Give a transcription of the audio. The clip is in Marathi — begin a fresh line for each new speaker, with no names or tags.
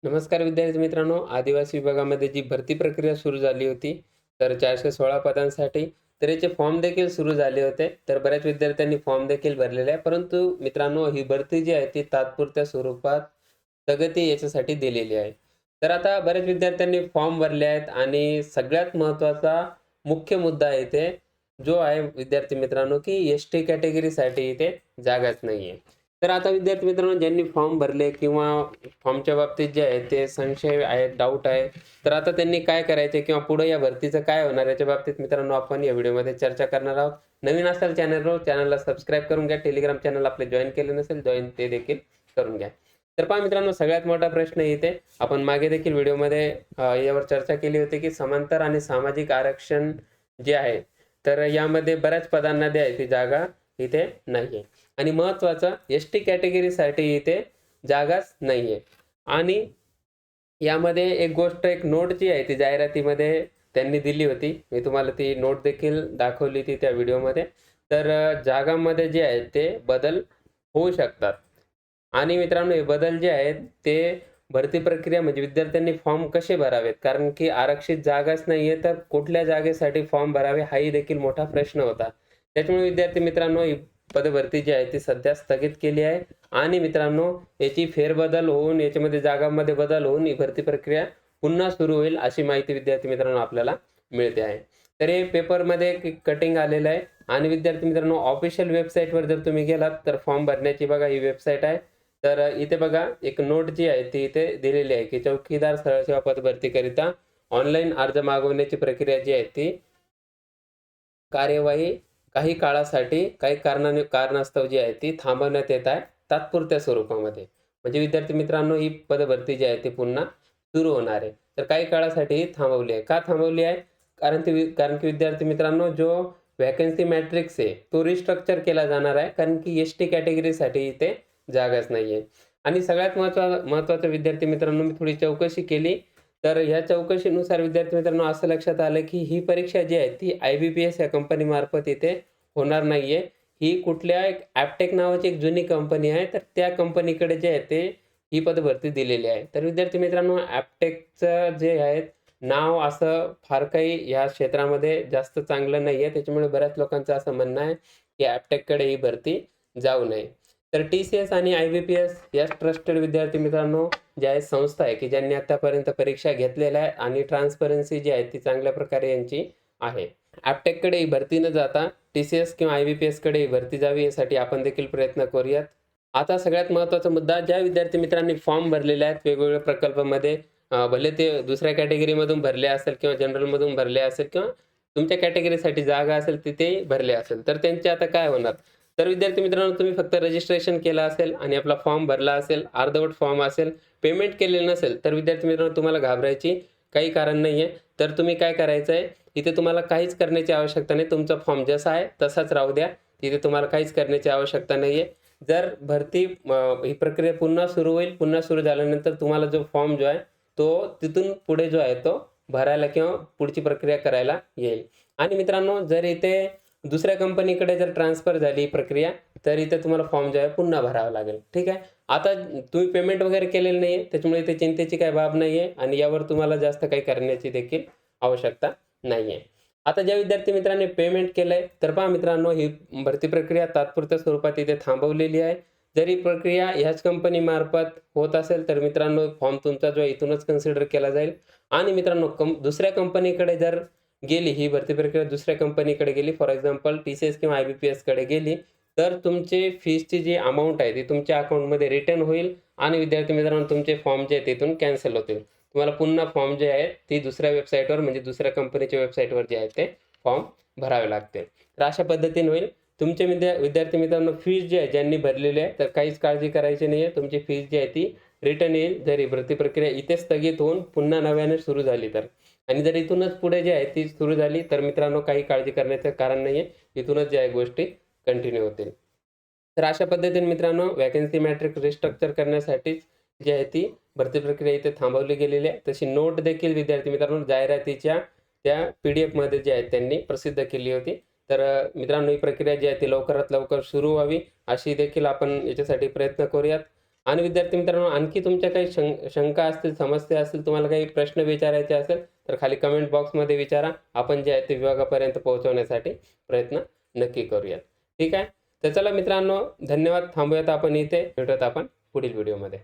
नमस्कार विद्यार्थी मित्रांनो, आदिवासी विभागामध्ये जी भरती प्रक्रिया सुरू झाली होती, तर 416 पदांसाठी तर याचे फॉर्म देखील सुरू झाले होते. तर बऱ्याच विद्यार्थ्यांनी फॉर्म देखील भरलेले आहे. परंतु मित्रांनो, ही भरती जी आहे ती तात्पुरत्या स्वरूपात स्थगिती याच्यासाठी दिलेली आहे. तर आता बऱ्याच विद्यार्थ्यांनी फॉर्म भरले आहेत आणि सगळ्यात महत्त्वाचा मुख्य मुद्दा आहे इथे जो आहे विद्यार्थी मित्रांनो, की एस-टी कॅटेगरीसाठी इथे जागाच नाहीये. तर आता विद्यार्थी मित्रांनो, ज्यांनी फॉर्म भरले किंवा फॉर्मच्या बाबतीत जे आहे ते संशय आहे, डाऊट आहे. तर आता त्यांनी काय करायचे किंवा पुढे या भरतीचं काय होणार याच्या बाबतीत मित्रांनो आपण या व्हिडिओमध्ये चर्चा करणार आहोत. नवीन असाल चॅनलला सबस्क्राईब करून घ्या. टेलिग्राम चॅनल आपले जॉइन केले नसेल, जॉइन ते देखील करून घ्या. तर पहा मित्रांनो, सगळ्यात मोठा प्रश्न इथे आपण मागे देखील व्हिडिओमध्ये यावर चर्चा केली होती, की समांतर आणि सामाजिक आरक्षण जे आहे, तर यामध्ये बऱ्याच पदांना जी आहे ती जागा इथे नाहीये. आणि महत्त्वाचं एस-टी कॅटेगरीसाठी इथे जागाच नाहीये. आणि यामध्ये एक गोष्ट, एक नोट जी आहे ती जाहिरातीमध्ये त्यांनी दिली होती. मी तुम्हाला ती नोट देखील दाखवली होती त्या व्हिडिओमध्ये. तर जागांमध्ये जे आहेत ते बदल होऊ शकतात. आणि मित्रांनो, हे बदल जे आहेत ते भरती प्रक्रिया म्हणजे विद्यार्थ्यांनी फॉर्म कसे भरावेत? कारण की आरक्षित जागाच नाहीये, तर कुठल्या जागेसाठी फॉर्म भरावे हाही देखील मोठा प्रश्न होता. त्याच्यामुळे विद्यार्थी मित्रांनो, ही पदभरती जी आहे ती सध्या स्थगित केली आहे आणि मित्रांनो, याची फेरबदल होऊन याच्यामध्ये जागांमध्ये बदल होऊन ही भरती प्रक्रिया पुन्हा सुरू होईल अशी माहिती विद्यार्थी मित्रांनो आपल्याला मिळते आहे. तर हे पेपरमध्ये कटिंग आलेलं आहे आणि विद्यार्थी मित्रांनो, ऑफिशियल वेबसाईटवर जर तुम्ही गेलात तर फॉर्म भरण्याची बघा ही वेबसाईट आहे. तर इथे बघा एक नोट जी आहे ती इथे दिलेली आहे, की चौकीदार सरळ सेवा पदभरतीकरिता ऑनलाईन अर्ज मागवण्याची प्रक्रिया जी आहे ती कार्यवाही काही काळासाठी काही कारणास्तव जी आहे ती थांबवण्यात येत आहे तात्पुरत्या स्वरूपामध्ये. म्हणजे विद्यार्थी मित्रांनो, ही पदभरती जी आहे ती पुन्हा सुरू होणार आहे. तर काही काळासाठी ही थांबवली आहे. का थांबवली आहे? कारण की विद्यार्थी मित्रांनो, जो व्हॅकन्सी मॅट्रिक्स आहे तो रिस्ट्रक्चर केला जाणार आहे. कारण की एस-टी कॅटेगरीसाठी इथे जागाच नाहीये. आणि सगळ्यात महत्त्वाचं विद्यार्थी मित्रांनो, मी थोडी चौकशी केली. तर ह्या चौकशीनुसार विद्यार्थी मित्रांनो असं लक्षात आलं, की ही परीक्षा जी आहे ती IBPS या कंपनीमार्फत इथे होणार नाहीये. ही कुठल्या एक ॲपटेक नावाची एक जुनी कंपनी आहे. तर त्या कंपनीकडे जे आहे ते ही पदभरती दिलेली आहे. तर विद्यार्थी मित्रांनो, ॲपटेकचं जे आहे नाव असं फार काही ह्या क्षेत्रामध्ये जास्त चांगलं नाहीये. त्याच्यामुळे बऱ्याच लोकांचं असं म्हणणं आहे, की ॲपटेककडे ही भरती जाऊ नये. तर TCS आणि IBPS या ट्रस्टेड विद्यार्थी मित्रांनो ज्या आहेत संस्था आहे, की ज्यांनी आतापर्यंत परीक्षा घेतलेल्या आहेत आणि ट्रान्सपरन्सी जी आहे ती चांगल्या प्रकारे यांची आहे. ॲपटेककडे ही भरती न जाता TCS किंवा IBPSकडे ही भरती जावी यासाठी आपण देखील प्रयत्न करूयात. आता सगळ्यात महत्त्वाचा मुद्दा, ज्या विद्यार्थी मित्रांनी फॉर्म भरलेले आहेत वेगवेगळ्या प्रकल्पामध्ये, भले ते दुसऱ्या कॅटेगरीमधून भरले असेल किंवा जनरलमधून भरले असेल किंवा तुमच्या कॅटेगरीसाठी जागा असेल तिथेही भरले असेल, तर त्यांचे आता काय होणार? तर विद्यार्थी मित्रांनो, तुम्ही फक्त रजिस्ट्रेशन केलं असेल आणि आपला फॉर्म भरला असेल, अर्धवट फॉर्म असेल, पेमेंट केलेलं नसेल, तर विद्यार्थी मित्रांनो तुम्हाला घाबरायची काही कारण नाहीये. तर तुम्ही काय करायचं आहे, इथे तुम्हाला काहीच करण्याची आवश्यकता नाही. तुमचा फॉर्म जसा आहे तसाच राहू द्या. तिथे तुम्हाला काहीच करण्याची आवश्यकता नाहीये. जर भरती ही प्रक्रिया पुन्हा सुरू होईल. पुन्हा सुरू झाल्यानंतर तुम्हाला जो फॉर्म जो आहे, तो तिथून पुढे जो आहे तो भरायला किंवा पुढची प्रक्रिया करायला येईल. आणि मित्रांनो, जर इथे दुसऱ्या कंपनीकडे जर ट्रान्सफर झाली प्रक्रिया, तर इथे तुम्हाला फॉर्म जो आहे पुन्हा भरावा लागेल. ठीक आहे. आता तुम्ही पेमेंट वगैरे केलेलं नाहीये, त्याच्यामुळे इथे चिंतेची काही बाब नाहीये आणि यावर तुम्हाला जास्त काही करण्याची देखील आवश्यकता नाहीये. आता ज्या विद्यार्थी मित्रांनी पेमेंट केलंय, तर पहा मित्रांनो, ही भरती प्रक्रिया तात्पुरत्या स्वरूपात इथे थांबवलेली आहे. जर ही प्रक्रिया ह्याच कंपनीमार्फत होत असेल, तर मित्रांनो फॉर्म तुमचा जो आहे इथूनच कन्सिडर केला जाईल. आणि मित्रांनो, दुसऱ्या कंपनीकडे जर गेली ही भरती प्रक्रिया, दुसऱ्या कंपनीकडे गेली, फॉर एक्झाम्पल TCS किंवा IBPSकडे गेली, तर तुमची फीसची जी अमाउंट आहे ती तुमच्या अकाउंटमध्ये रिटर्न होईल आणि विद्यार्थी मित्रांनो तुमचे फॉर्म जे आहेत तिथून कॅन्सल होतील. तुम्हाला पुन्हा फॉर्म जे आहेत ती दुसऱ्या वेबसाईटवर म्हणजे दुसऱ्या कंपनीच्या वेबसाईटवर जे आहेत ते फॉर्म भरावे लागतील. तर अशा पद्धतीने होईल. तुमचे विद्यार्थी मित्रांनो, फीस जी आहे ज्यांनी भरलेली आहे, तर काहीच काळजी करायची नाही आहे. तुमची फीस जी आहे ती रिटर्न येईल. जर ही भरती प्रक्रिया इथे स्थगित होऊन पुन्हा नव्याने सुरू झाली तर. आणि जर इथूनच पुढे जी आहे ती सुरू झाली, तर मित्रांनो काही काळजी करण्याचं कारण नाही आहे. इथूनच ज्या आहे गोष्टी कंटिन्यू होतील. तर अशा पद्धतीने मित्रांनो, व्हॅकन्सी मॅट्रिक्स रिस्ट्रक्चर करण्यासाठीच जी आहे ती भरती प्रक्रिया इथे थांबवली गेलेली आहे. तशी नोट देखील विद्यार्थी मित्रांनो जाहिरातीच्या त्या PDF जी आहे त्यांनी प्रसिद्ध केली होती. तर मित्रांनो, ही प्रक्रिया जी आहे ती लवकरात लवकर सुरू व्हावी अशी देखील आपण याच्यासाठी प्रयत्न करूयात. आणि विद्यार्थी मित्रांनो, आणखी तुमच्या काही शंका असतील, समस्या असतील, तुम्हाला काही प्रश्न विचारायचे असेल तर खाली कमेंट बॉक्समध्ये विचारा. आपण जे आहे ते विभागापर्यंत पोहोचवण्यासाठी प्रयत्न नक्की करूयात. ठीक आहे. तर चला मित्रांनो, धन्यवाद. थांबूयात आपण इथे. भेटूयात आपण पुढील व्हिडिओमध्ये.